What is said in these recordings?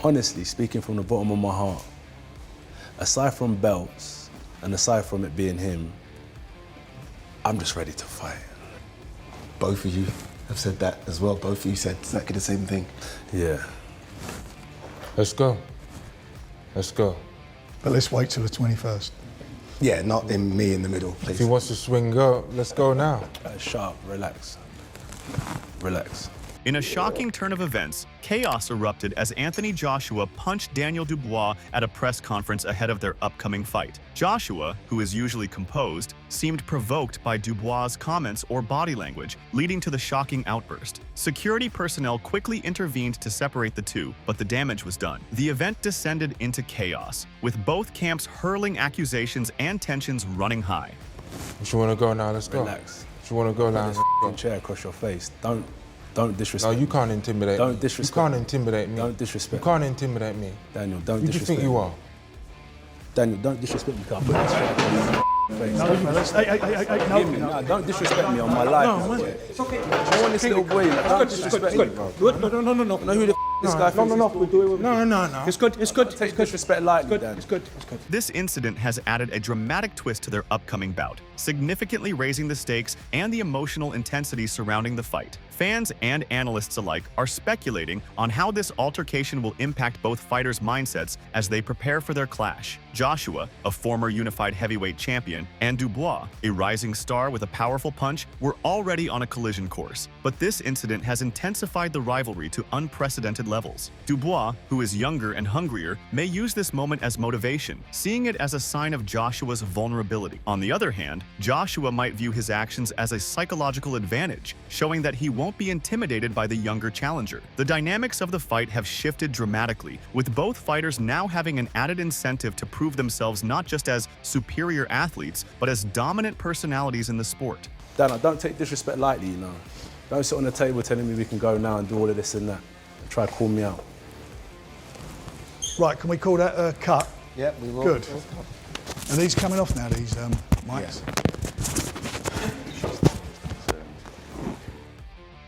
honestly, speaking from the bottom of my heart, aside from belts and aside from it being him, I'm just ready to fight. Both of you have said that as well. Both of you said exactly the same thing. Yeah. Let's go. Let's go. But let's wait till the 21st. Yeah, not me in the middle, please. If he wants to swing, go. Let's go now. Shut up, relax. Relax. In a shocking turn of events, chaos erupted as Anthony Joshua punched Daniel Dubois at a press conference ahead of their upcoming fight. Joshua, who is usually composed, seemed provoked by Dubois' comments or body language, leading to the shocking outburst. Security personnel quickly intervened to separate the two, but the damage was done. The event descended into chaos, with both camps hurling accusations and tensions running high. If you want to go now, let's go. Relax. If you want to go now, let's go. Chair across your face. Don't disrespect No, you can't intimidate me. Don't disrespect You can't intimidate me. Don't disrespect You can't intimidate me. Daniel, don't Who do you disrespect think you are? Daniel, don't disrespect me. Can't put this chair across your face. No, Don't disrespect me on my life. No, man. It's okay. I want this little boy. Don't disrespect me. Good. No. Know who the this guy thinks No. It's good. Take disrespect lightly, Dan. It's good. This incident has added a dramatic twist to their upcoming bout, significantly raising the stakes and the emotional intensity surrounding the fight. Fans and analysts alike are speculating on how this altercation will impact both fighters' mindsets as they prepare for their clash. Joshua, a former unified heavyweight champion, and Dubois, a rising star with a powerful punch, were already on a collision course. But this incident has intensified the rivalry to unprecedented levels. Dubois, who is younger and hungrier, may use this moment as motivation, seeing it as a sign of Joshua's vulnerability. On the other hand, Joshua might view his actions as a psychological advantage, showing that he won't be intimidated by the younger challenger. The dynamics of the fight have shifted dramatically, with both fighters now having an added incentive to prove themselves not just as superior athletes, but as dominant personalities in the sport. Daniel, don't take disrespect lightly, you know. Don't sit on the table telling me we can go now and do all of this and that. And try to call me out. Right, can we call that a cut? Yeah, we will. Good. Are these coming off now, these mics? Yeah.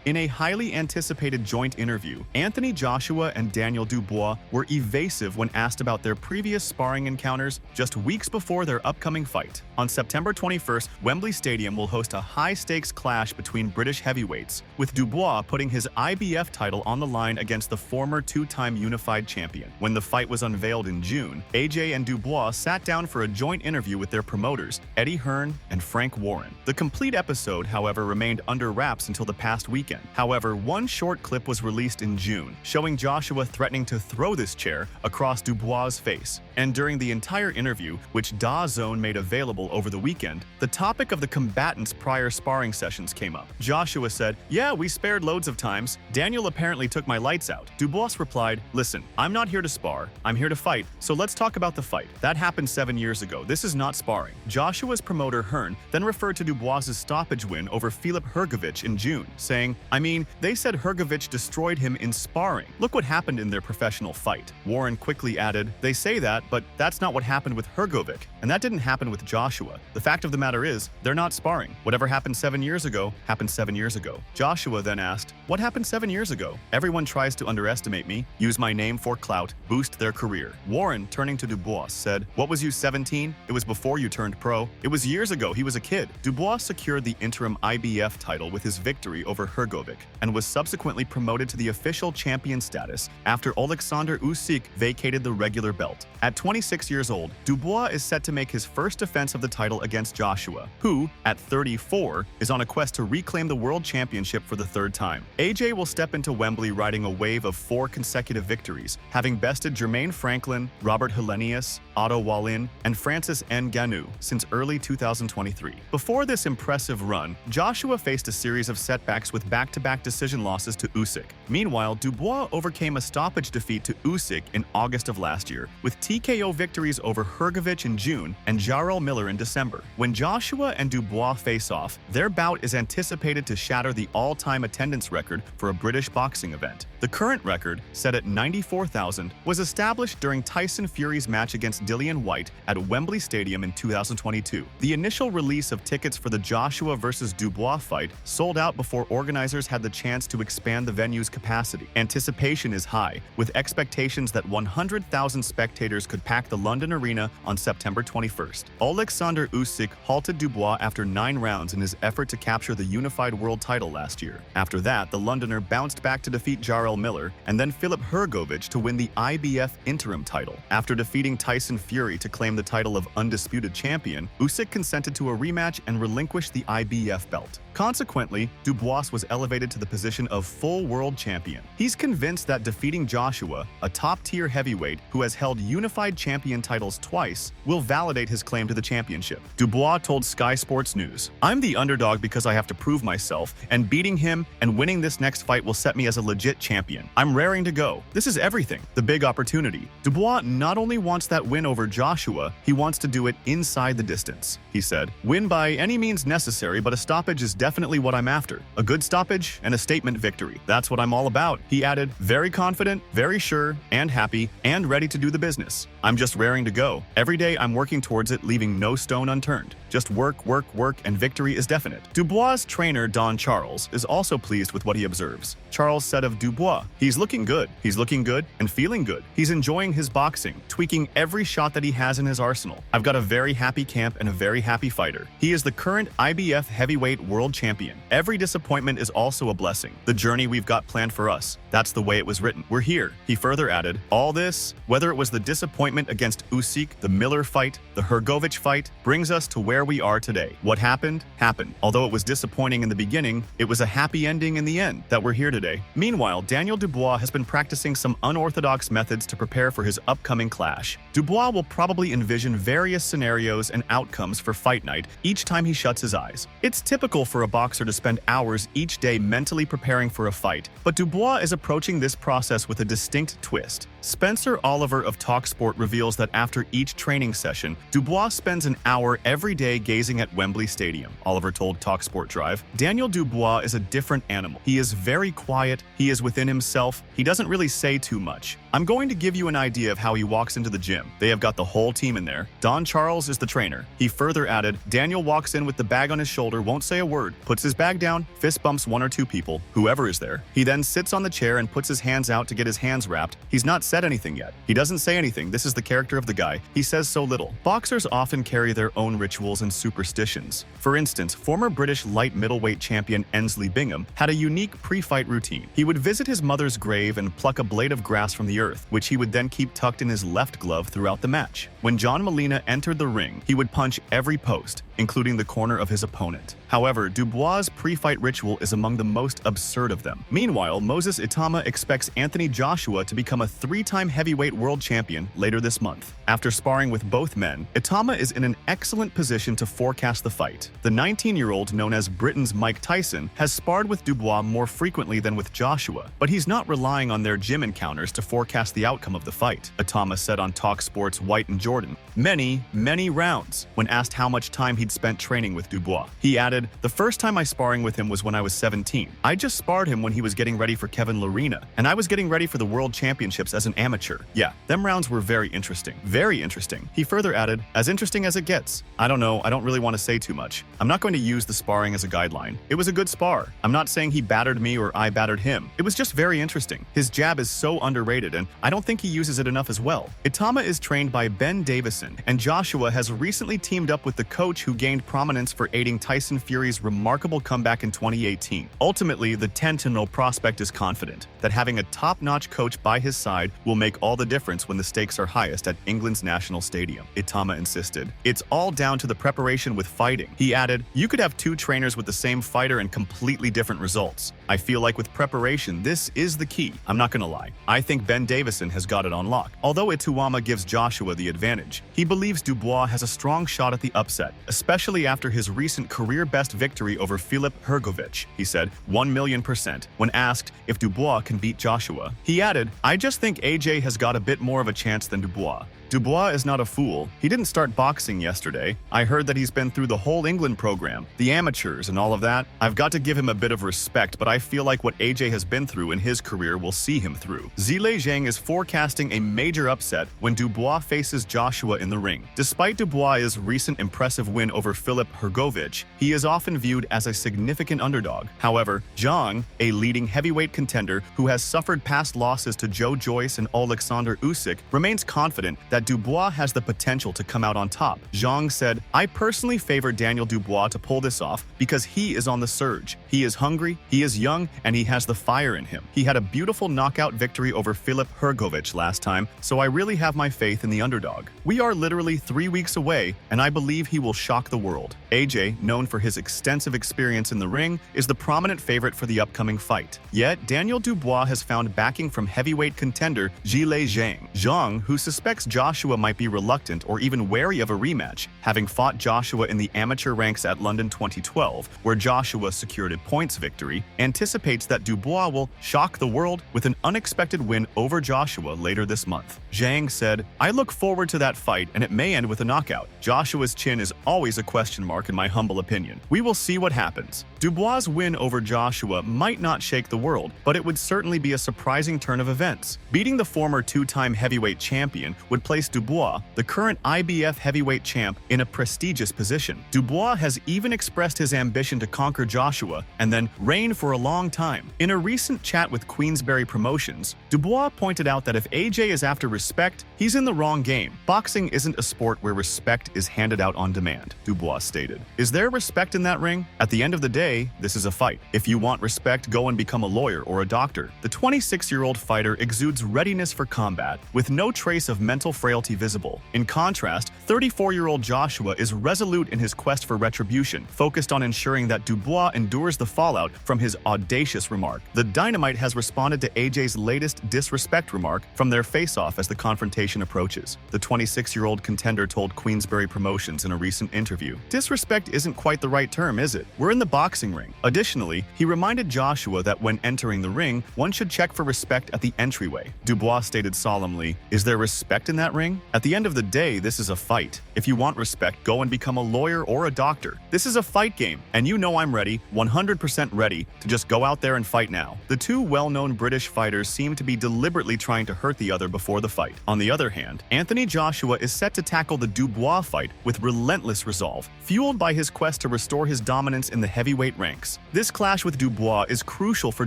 In a highly anticipated joint interview, Anthony Joshua and Daniel Dubois were evasive when asked about their previous sparring encounters just weeks before their upcoming fight. On September 21st, Wembley Stadium will host a high-stakes clash between British heavyweights, with Dubois putting his IBF title on the line against the former two-time unified champion. When the fight was unveiled in June, AJ and Dubois sat down for a joint interview with their promoters, Eddie Hearn and Frank Warren. The complete episode, however, remained under wraps until the past weekend. However, one short clip was released in June, showing Joshua threatening to throw this chair across Dubois' face. And during the entire interview, which DAZN made available over the weekend, the topic of the combatants' prior sparring sessions came up. Joshua said, "Yeah, we spared loads of times. Daniel apparently took my lights out." Dubois replied, "Listen, I'm not here to spar. I'm here to fight, so let's talk about the fight. That happened 7 years ago. This is not sparring." Joshua's promoter Hearn then referred to Dubois' stoppage win over Filip Hrgović in June, saying, "I mean, they said Hrgović destroyed him in sparring. Look what happened in their professional fight." Warren quickly added, "They say that, but that's not what happened with Hrgović, and that didn't happen with Joshua. The fact of the matter is, they're not sparring. Whatever happened 7 years ago, happened 7 years ago." Joshua then asked, "What happened 7 years ago? Everyone tries to underestimate me, use my name for clout, boost their career." Warren, turning to Dubois, said, "What was you, 17? It was before you turned pro. It was years ago. He was a kid." Dubois secured the interim IBF title with his victory over Hrgović, and was subsequently promoted to the official champion status after Oleksandr Usyk vacated the regular belt. At 26 years old, Dubois is set to make his first defense of the title against Joshua, who, at 34, is on a quest to reclaim the world championship for the third time. AJ will step into Wembley riding a wave of 4 consecutive victories, having bested Jermaine Franklin, Robert Helenius, Otto Wallin, and Francis Ngannou since early 2023. Before this impressive run, Joshua faced a series of setbacks with back-to-back decision losses to Usyk. Meanwhile, Dubois overcame a stoppage defeat to Usyk in August of last year, with TKO victories over Hrgović in June and Jarrell Miller in December. When Joshua and Dubois face off, their bout is anticipated to shatter the all-time attendance record for a British boxing event. The current record, set at 94,000, was established during Tyson Fury's match against Dillian Whyte at Wembley Stadium in 2022. The initial release of tickets for the Joshua vs. Dubois fight sold out before organizers organizers had the chance to expand the venue's capacity. Anticipation is high, with expectations that 100,000 spectators could pack the London Arena on September 21st. Alexander Usyk halted Dubois after 9 rounds in his effort to capture the unified world title last year. After that, the Londoner bounced back to defeat Jarrell Miller and then Filip Hrgović to win the IBF interim title. After defeating Tyson Fury to claim the title of undisputed champion, Usyk consented to a rematch and relinquished the IBF belt. Consequently, Dubois was elevated to the position of full world champion. He's convinced that defeating Joshua, a top-tier heavyweight who has held unified champion titles twice, will validate his claim to the championship. Dubois told Sky Sports News, "I'm the underdog because I have to prove myself, and beating him and winning this next fight will set me as a legit champion. I'm raring to go. This is everything, the big opportunity." Dubois not only wants that win over Joshua, he wants to do it inside the distance. He said, "Win by any means necessary, but a stoppage is definitely what I'm after. A good stoppage and a statement victory. That's what I'm all about." He added, "Very confident, very sure, and happy, and ready to do the business. I'm just raring to go. Every day I'm working towards it, leaving no stone unturned. Just work, work, work, and victory is definite." Dubois' trainer, Don Charles, is also pleased with what he observes. Charles said of Dubois, "He's looking good. He's looking good and feeling good. He's enjoying his boxing, tweaking every shot that he has in his arsenal. I've got a very happy camp and a very happy fighter. He is the current IBF heavyweight world champion. Every disappointment is also a blessing. The journey we've got planned for us. That's the way it was written. We're here." He further added, "All this, whether it was the disappointment against Usyk, the Miller fight, the Hrgović fight, brings us to where we are today. What happened, happened. Although it was disappointing in the beginning, it was a happy ending in the end that we're here today." Meanwhile, Daniel Dubois has been practicing some unorthodox methods to prepare for his upcoming clash. Dubois will probably envision various scenarios and outcomes for fight night each time he shuts his eyes. It's typical for a boxer to spend hours each day mentally preparing for a fight, but Dubois is approaching this process with a distinct twist. Spencer Oliver of TalkSport reveals that after each training session, Dubois spends an hour every day gazing at Wembley Stadium. Oliver told TalkSport Drive, "Daniel Dubois is a different animal. He is very quiet, he is within himself, he doesn't really say too much. I'm going to give you an idea of how he walks into the gym. They have got the whole team in there. Don Charles is the trainer." He further added, "Daniel walks in with the bag on his shoulder, won't say a word, puts his bag down, fist bumps 1 or 2 people, whoever is there. He then sits on the chair and puts his hands out to get his hands wrapped. He's not said anything yet. He doesn't say anything. This is the character of the guy. He says so little." Boxers often carry their own rituals and superstitions. For instance, former British light middleweight champion Ensley Bingham had a unique pre-fight routine. He would visit his mother's grave and pluck a blade of grass from the earth, which he would then keep tucked in his left glove throughout the match. When John Molina entered the ring, he would punch every post, including the corner of his opponent. However, Dubois' pre-fight ritual is among the most absurd of them. Meanwhile, Moses Itama expects Anthony Joshua to become a 3-time heavyweight world champion later this month. After sparring with both men, Itama is in an excellent position to forecast the fight. The 19-year-old, known as Britain's Mike Tyson, has sparred with Dubois more frequently than with Joshua, but he's not relying on their gym encounters to forecast the outcome of the fight. Itama said on TalkSport's White and Jordan, many rounds, when asked how much time he'd spent training with Dubois. He added, "The first time I sparring with him was when I was 17. I just sparred him when he was getting ready for Kevin Lerena, and I was getting ready for the World Championships as an amateur. Yeah, them rounds were very interesting. Very interesting." He further added, "As interesting as it gets. I don't know, I don't really want to say too much. I'm not going to use the sparring as a guideline. It was a good spar. I'm not saying he battered me or I battered him. It was just very interesting. His jab is so underrated, and I don't think he uses it enough as well." Itama is trained by Ben Davison, and Joshua has recently teamed up with the coach who gained prominence for aiding Tyson Fury's remarkable comeback in 2018. Ultimately, the 10-0 prospect is confident that having a top-notch coach by his side will make all the difference when the stakes are highest at England's National Stadium. Itama insisted, "It's all down to the preparation with fighting." He added, "You could have 2 trainers with the same fighter and completely different results. I feel like with preparation, this is the key. I'm not gonna lie. I think Ben Davison has got it on lock." Although Itama gives Joshua the advantage, he believes Dubois has a strong shot at the upset, especially after his recent career-best victory over Filip Hrgović. He said, 1,000,000%, when asked if Dubois can beat Joshua. He added, "I just think AJ has got a bit more of a chance than Dubois. Dubois is not a fool. He didn't start boxing yesterday. I heard that he's been through the whole England program, the amateurs and all of that. I've got to give him a bit of respect, but I feel like what AJ has been through in his career will see him through. Zhilei Zhang is forecasting a major upset when Dubois faces Joshua in the ring. Despite Dubois' recent impressive win over Filip Hrgović, he is often viewed as a significant underdog. However, Zhang, a leading heavyweight contender who has suffered past losses to Joe Joyce and Alexander Usyk, remains confident that Dubois has the potential to come out on top. Zhang said, "I personally favor Daniel Dubois to pull this off because he is on the surge. He is hungry, he is young, and he has the fire in him. He had a beautiful knockout victory over Filip Hrgović last time, so I really have my faith in the underdog. We are literally 3 weeks away, and I believe he will shock the world." AJ, known for his extensive experience in the ring, is the prominent favorite for the upcoming fight. Yet, Daniel Dubois has found backing from heavyweight contender Zhilei Zhang. Zhang, who suspects Joshua might be reluctant or even wary of a rematch, having fought Joshua in the amateur ranks at London 2012, where Joshua secured a points victory, anticipates that Dubois will shock the world with an unexpected win over Joshua later this month. Zhang said, "I look forward to that fight, and it may end with a knockout. Joshua's chin is always a question mark in my humble opinion. We will see what happens." Dubois' win over Joshua might not shake the world, but it would certainly be a surprising turn of events. Beating the former two-time heavyweight champion would place Dubois, the current IBF heavyweight champ, in a prestigious position. Dubois has even expressed his ambition to conquer Joshua and then reign for a long time. In a recent chat with Queensberry Promotions, Dubois pointed out that if AJ is after respect, he's in the wrong game. Boxing isn't a sport where respect is handed out on demand, Dubois stated. Is there respect in that ring? At the end of the day, this is a fight. If you want respect, go and become a lawyer or a doctor. The 26-year-old fighter exudes readiness for combat, with no trace of mental frailty visible. In contrast, 34-year-old Joshua is resolute in his quest for retribution, focused on ensuring that Dubois endures the fallout from his audacious remark. The Dynamite has responded to AJ's latest disrespect remark from their face-off as the confrontation approaches. The 26-year-old contender told Queensberry Promotions in a recent interview, "Disrespect isn't quite the right term, is it? We're in the boxing ring." Additionally, he reminded Joshua that when entering the ring, one should check for respect at the entryway. Dubois stated solemnly, "Is there respect in that ring? At the end of the day, this is a fight. If you want respect, go and become a lawyer or a doctor. This is a fight game, and you know I'm ready, 100% ready, to just go out there and fight now." The two well-known British fighters seem to be deliberately trying to hurt the other before the fight. On the other hand, Anthony Joshua is set to tackle the Dubois fight with relentless resolve, fueled by his quest to restore his dominance in the heavyweight ranks. This clash with Dubois is crucial for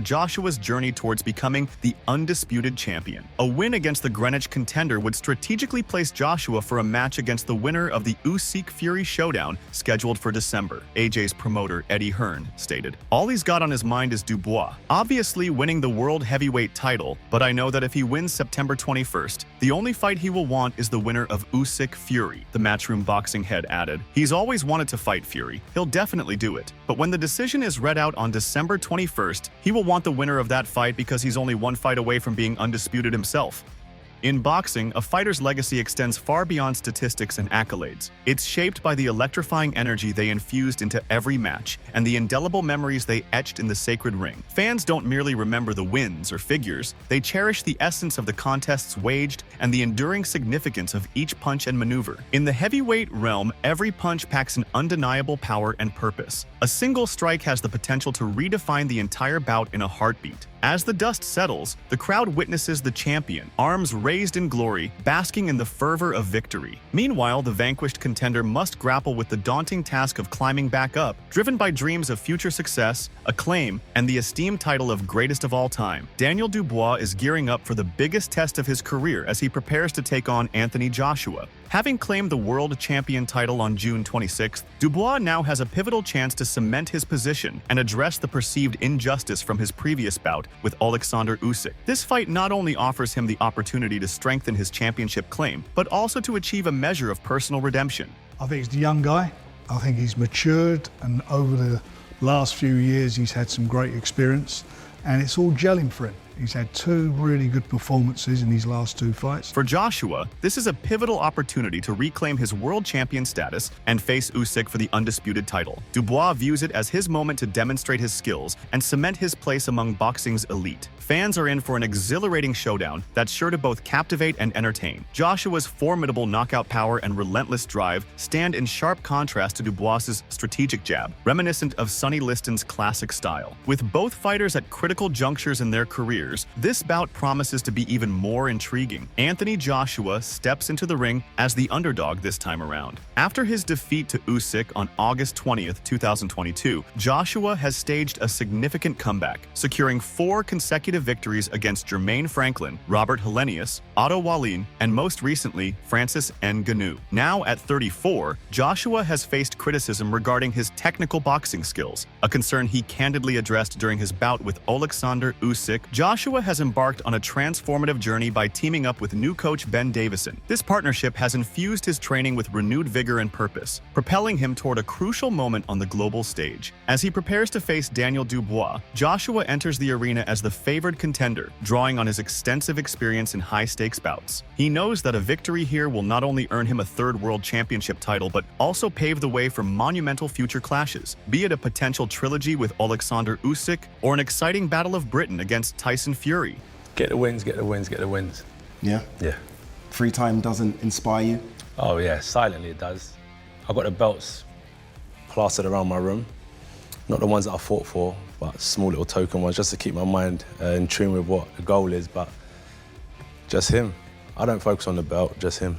Joshua's journey towards becoming the undisputed champion. A win against the Greenwich contender would strategically place Joshua for a match against the winner of the Usyk-Fury showdown scheduled for December, AJ's promoter Eddie Hearn stated. "All he's got on his mind is Dubois, obviously winning the world heavyweight title, but I know that if he wins September 21st, the only fight he will want is the winner of Usyk-Fury," the Matchroom Boxing head added. "He's always wanted to fight Fury. He'll definitely do it. But when the decision is read out on December 21st, he will want the winner of that fight because he's only one fight away from being undisputed himself." In boxing, a fighter's legacy extends far beyond statistics and accolades. It's shaped by the electrifying energy they infused into every match and the indelible memories they etched in the sacred ring. Fans don't merely remember the wins or figures, they cherish the essence of the contests waged and the enduring significance of each punch and maneuver. In the heavyweight realm, every punch packs an undeniable power and purpose. A single strike has the potential to redefine the entire bout in a heartbeat. As the dust settles, the crowd witnesses the champion, arms raised in glory, basking in the fervor of victory. Meanwhile, the vanquished contender must grapple with the daunting task of climbing back up, driven by dreams of future success, acclaim, and the esteemed title of greatest of all time. Daniel Dubois is gearing up for the biggest test of his career as he prepares to take on Anthony Joshua. Having claimed the world champion title on June 26th, Dubois now has a pivotal chance to cement his position and address the perceived injustice from his previous bout with Alexander Usyk. This fight not only offers him the opportunity to strengthen his championship claim, but also to achieve a measure of personal redemption. I think he's the young guy. I think he's matured, and over the last few years he's had some great experience, and it's all gelling for him. He's had 2 really good performances in his last 2 fights. For Joshua, this is a pivotal opportunity to reclaim his world champion status and face Usyk for the undisputed title. Dubois views it as his moment to demonstrate his skills and cement his place among boxing's elite. Fans are in for an exhilarating showdown that's sure to both captivate and entertain. Joshua's formidable knockout power and relentless drive stand in sharp contrast to Dubois's strategic jab, reminiscent of Sonny Liston's classic style. With both fighters at critical junctures in their careers, this bout promises to be even more intriguing. Anthony Joshua steps into the ring as the underdog this time around. After his defeat to Usyk on August 20th, 2022, Joshua has staged a significant comeback, securing 4 consecutive victories against Jermaine Franklin, Robert Helenius, Otto Wallin, and most recently, Francis Ngannou. Now at 34, Joshua has faced criticism regarding his technical boxing skills, a concern he candidly addressed during his bout with Alexander Usyk. Joshua has embarked on a transformative journey by teaming up with new coach Ben Davison. This partnership has infused his training with renewed vigor and purpose, propelling him toward a crucial moment on the global stage. As he prepares to face Daniel Dubois, Joshua enters the arena as the favored contender, drawing on his extensive experience in high-stakes bouts. He knows that a victory here will not only earn him a 3rd world championship title, but also pave the way for monumental future clashes, be it a potential trilogy with Alexander Usyk or an exciting battle of Britain against Tyson Fury. Get the wins, get the wins, get the wins. Yeah? Yeah. Free time doesn't inspire you? Oh yeah, silently it does. I've got the belts plastered around my room. Not the ones that I fought for, but small little token ones, just to keep my mind in tune with what the goal is, but just him. I don't focus on the belt, just him.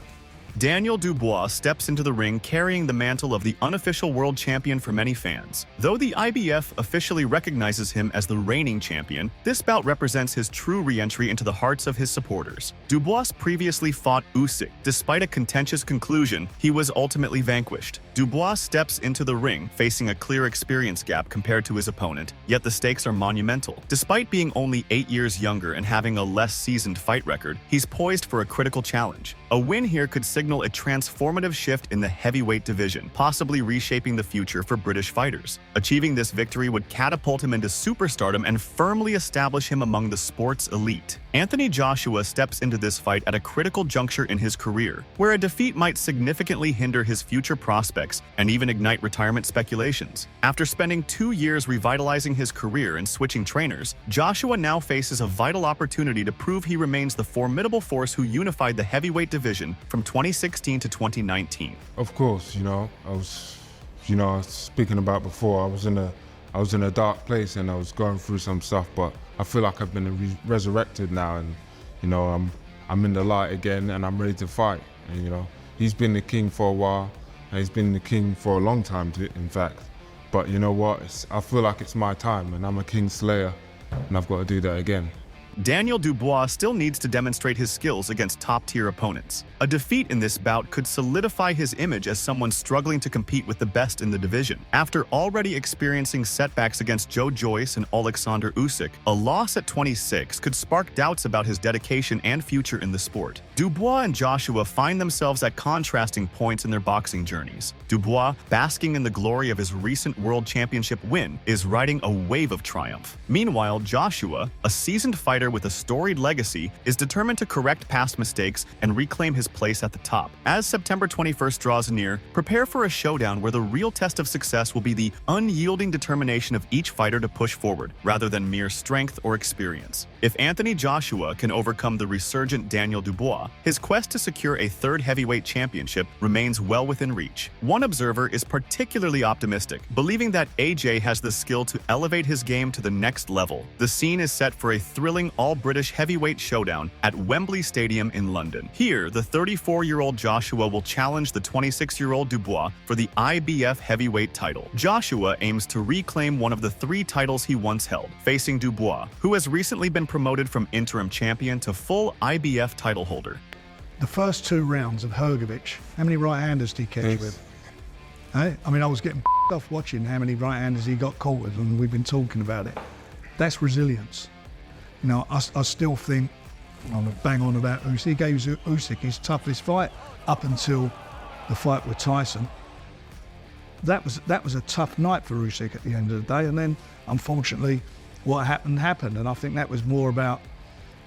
Daniel Dubois steps into the ring carrying the mantle of the unofficial world champion for many fans. Though the IBF officially recognizes him as the reigning champion, this bout represents his true re-entry into the hearts of his supporters. Dubois previously fought Usyk. Despite a contentious conclusion, he was ultimately vanquished. Dubois steps into the ring, facing a clear experience gap compared to his opponent, yet the stakes are monumental. Despite being only 8 years younger and having a less seasoned fight record, he's poised for a critical challenge. A win here could signal a transformative shift in the heavyweight division, possibly reshaping the future for British fighters. Achieving this victory would catapult him into superstardom and firmly establish him among the sport's elite. Anthony Joshua steps into this fight at a critical juncture in his career, where a defeat might significantly hinder his future prospects and even ignite retirement speculations. After spending 2 years revitalizing his career and switching trainers, Joshua now faces a vital opportunity to prove he remains the formidable force who unified the heavyweight division from 2016 to 2019. Of course, I was, speaking about before, I was in a dark place and I was going through some stuff, but I feel like I've been resurrected now, and I'm in the light again, and I'm ready to fight. And he's been the king for a while, and he's been the king for a long time, in fact. But you know what? I feel like it's my time, and I'm a king slayer, and I've got to do that again. Daniel Dubois still needs to demonstrate his skills against top-tier opponents. A defeat in this bout could solidify his image as someone struggling to compete with the best in the division. After already experiencing setbacks against Joe Joyce and Alexander Usyk, a loss at 26 could spark doubts about his dedication and future in the sport. Dubois and Joshua find themselves at contrasting points in their boxing journeys. Dubois, basking in the glory of his recent world championship win, is riding a wave of triumph. Meanwhile, Joshua, a seasoned fighter with a storied legacy, is determined to correct past mistakes and reclaim his place at the top. As September 21st draws near, prepare for a showdown where the real test of success will be the unyielding determination of each fighter to push forward, rather than mere strength or experience. If Anthony Joshua can overcome the resurgent Daniel Dubois, his quest to secure a 3rd heavyweight championship remains well within reach. One observer is particularly optimistic, believing that AJ has the skill to elevate his game to the next level. The scene is set for a thrilling all-British heavyweight showdown at Wembley Stadium in London. Here, the 34-year-old Joshua will challenge the 26-year-old Dubois for the IBF heavyweight title. Joshua aims to reclaim one of the 3 titles he once held, facing Dubois, who has recently been promoted from interim champion to full IBF title holder. The first 2 rounds of Hrgovic, how many right-handers did he catch with? I was getting off watching how many right-handers he got caught with, and we've been talking about it. That's resilience. I still think, I'm going to bang on about Usyk. He gave Usyk his toughest fight up until the fight with Tyson. That was a tough night for Usyk at the end of the day, and then unfortunately what happened happened, and I think that was more about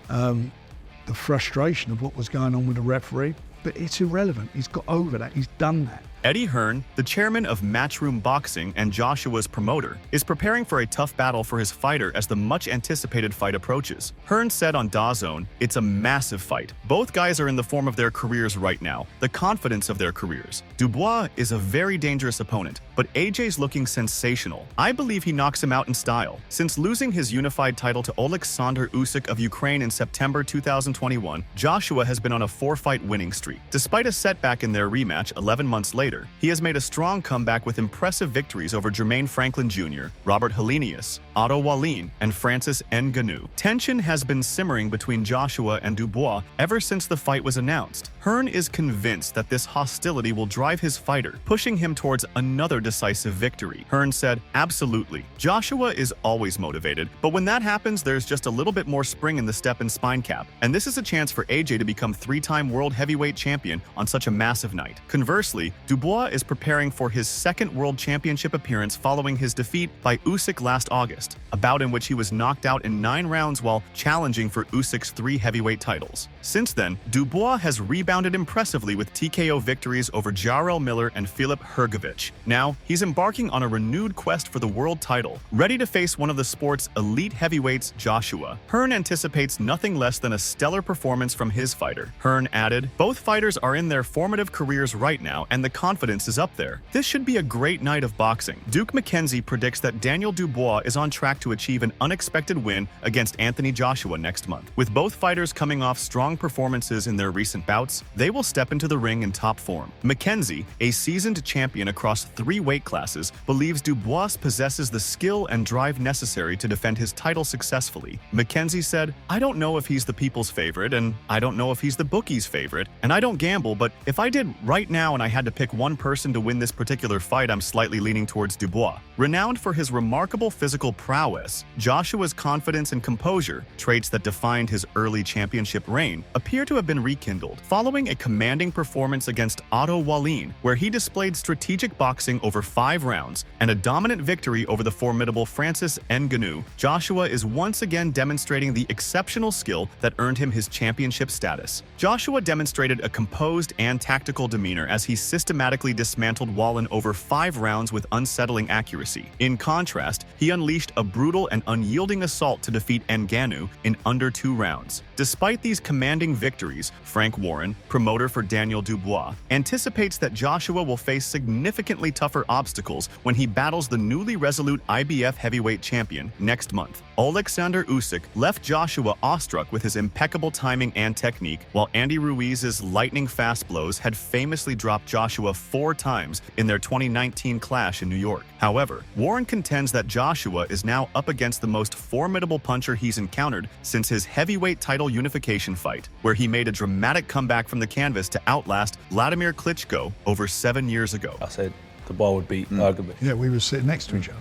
the frustration of what was going on with the referee. But it's irrelevant. He's got over that. He's done that. Eddie Hearn, the chairman of Matchroom Boxing and Joshua's promoter, is preparing for a tough battle for his fighter as the much-anticipated fight approaches. Hearn said on DAZN, "It's a massive fight. Both guys are in the form of their careers right now, the confidence of their careers. Dubois is a very dangerous opponent, but AJ's looking sensational. I believe he knocks him out in style." Since losing his unified title to Oleksandr Usyk of Ukraine in September 2021, Joshua has been on a 4-fight winning streak. Despite a setback in their rematch 11 months later, he has made a strong comeback with impressive victories over Jermaine Franklin Jr., Robert Helenius, Otto Wallin, and Francis Ngannou. Tension has been simmering between Joshua and Dubois ever since the fight was announced. Hearn is convinced that this hostility will drive his fighter, pushing him towards another decisive victory. Hearn said, "Absolutely. Joshua is always motivated, but when that happens, there's just a little bit more spring in the step and spine cap, and this is a chance for AJ to become 3-time world heavyweight champion on such a massive night." Conversely, Dubois is preparing for his second world championship appearance following his defeat by Usyk last August, a bout in which he was knocked out in 9 rounds while challenging for Usyk's 3 heavyweight titles. Since then, Dubois has rebounded impressively with TKO victories over Jarrell Miller and Filip Hrgovic. Now, he's embarking on a renewed quest for the world title, ready to face one of the sport's elite heavyweights, Joshua. Hearn anticipates nothing less than a stellar performance from his fighter. Hearn added, "Both fighters are in their formative careers right now, and the confidence is up there. This should be a great night of boxing." Duke McKenzie predicts that Daniel Dubois is on track to achieve an unexpected win against Anthony Joshua next month. With both fighters coming off strong performances in their recent bouts, they will step into the ring in top form. McKenzie, a seasoned champion across 3 weight classes, believes Dubois possesses the skill and drive necessary to defend his title successfully. McKenzie said, "I don't know if he's the people's favorite, and I don't know if he's the bookie's favorite, and I don't gamble, but if I did right now and I had to pick one person to win this particular fight, I'm slightly leaning towards Dubois." Renowned for his remarkable physical prowess, Joshua's confidence and composure, traits that defined his early championship reign, appear to have been rekindled. Following a commanding performance against Otto Wallin, where he displayed strategic boxing over 5 rounds, and a dominant victory over the formidable Francis Ngannou, Joshua is once again demonstrating the exceptional skill that earned him his championship status. Joshua demonstrated a composed and tactical demeanor as he systematically dismantled Wallin over 5 rounds with unsettling accuracy. In contrast, he unleashed a brutal and unyielding assault to defeat Ngannou in under 2 rounds. Despite these commanding victories, Frank Warren, promoter for Daniel Dubois, anticipates that Joshua will face significantly tougher obstacles when he battles the newly resolute IBF heavyweight champion next month. Oleksandr Usyk left Joshua awestruck with his impeccable timing and technique, while Andy Ruiz's lightning-fast blows had famously dropped Joshua 4 times in their 2019 clash in New York. However, Warren contends that Joshua is now up against the most formidable puncher he's encountered since his heavyweight title unification fight, where he made a dramatic comeback from the canvas to outlast Vladimir Klitschko over 7 years ago. I said Dubois would beat Hrgovic. Yeah, we were sitting next to each other.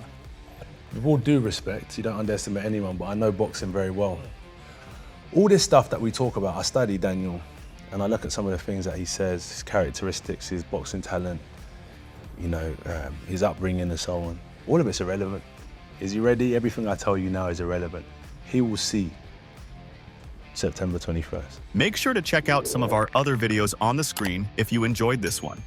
With all due respect, you don't underestimate anyone, but I know boxing very well. All this stuff that we talk about, I study Daniel, and I look at some of the things that he says, his characteristics, his boxing talent, you know, his upbringing and so on. All of it's irrelevant. Is he ready? Everything I tell you now is irrelevant. He will see September 21st. Make sure to check out some of our other videos on the screen if you enjoyed this one.